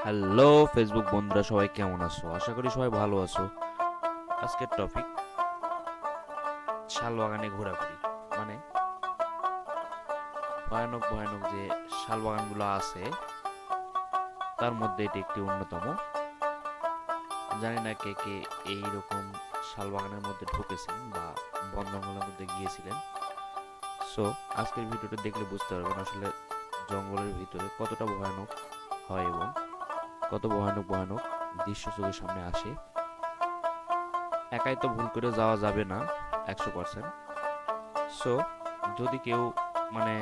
Hello Facebook বন্ধুরা, সবাই কেমন আছো? আশা করি সবাই ভালো আছো। আজকের টপিক শাল বাগানে ঘোরাঘুরি। মানে ভয়ানক ভয়ানক যে শাল বাগানগুলো আছে তার মধ্যে এটি একটি অন্যতম। জানি না কে কে এইরকম শাল বাগানের মধ্যে ঢুকেছেন বা বন জঙ্গলের মধ্যে গিয়েছিলেন। সো আজকের ভিডিওটা দেখলে বুঝতে পারবেন আসলে জঙ্গলের ভিতরে কতটা ভয়ানক হয় এবং কত ভয়ানক ভয়ানক দৃশ্য চোখের সামনে আসে। একাই তো ভুল করে যাওয়া যাবে না 100%। সো যদি কেউ মানে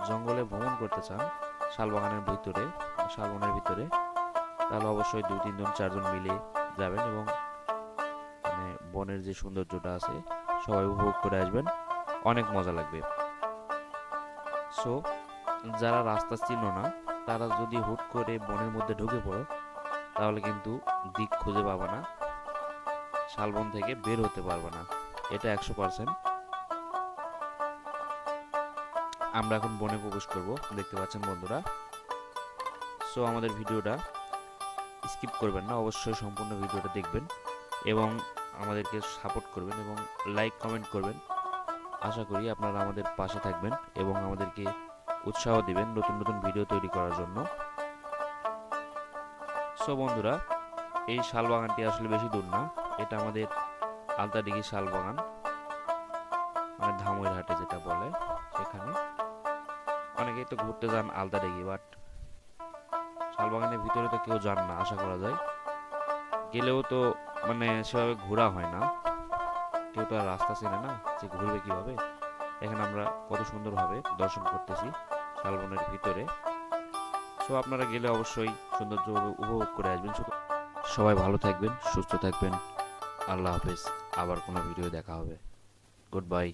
জঙ্গলে ভ্রমণ করতে চান শালবাগানের ভিতরে, শালবনের ভিতরে, তাহলে অবশ্যই 2-3 জন 4 জন মিলে যাবেন এবং মানে বনের যে সৌন্দর্যটা আছে সবাই উপভোগ করে আসবেন, অনেক মজা লাগবে। সো যারা রাস্তা চিনো না তারা যদি হুট করে বনের মধ্যে ঢুকে পড়ো তাহলে কিন্তু দিক খুঁজে পাবে না, শালবন থেকে বের হতে পারবে না, এটা 100%। আমরা এখন বনে প্রবেশ করব, দেখতে পাচ্ছেন বন্ধুরা। সো আমাদের ভিডিওটা স্কিপ করবেন না, অবশ্যই সম্পূর্ণ ভিডিওটা দেখবেন এবং আমাদেরকে সাপোর্ট করবেন এবং লাইক কমেন্ট করবেন। আশা করি আপনারা আমাদের পাশে থাকবেন এবং আমাদেরকে উৎসাহ দিবেন নতুন নতুন ভিডিও তৈরি করার জন্য। সো বন্ধুরা, এই শাল বাগানটি আসলে বেশি দূর না, এটা আমাদের আলতাডিঘি শাল বাগান, মানে ধামইরহাটে যেটা বলে সেখানে। অনেকেই তো ঘুরতে যান আলতাডিঘি, বাট শালবাগানের ভিতরে তো কেউ যান না আশা করা যায়। গেলেও তো মানে সেভাবে ঘোরা হয় না, কেউ তো আর রাস্তা চেনে না যে ঘুরবে কিভাবে। এখানে আমরা কত সুন্দরভাবে দর্শন করতেছি শালবনের ভিতরে। সো আপনারা গেলে অবশ্যই সৌন্দর্য উপভোগ করে আসবেন। সবাই ভালো থাকবেন, সুস্থ থাকবেন। আল্লাহ হাফেজ। আবার কোনো ভিডিও দেখা হবে। Good bye.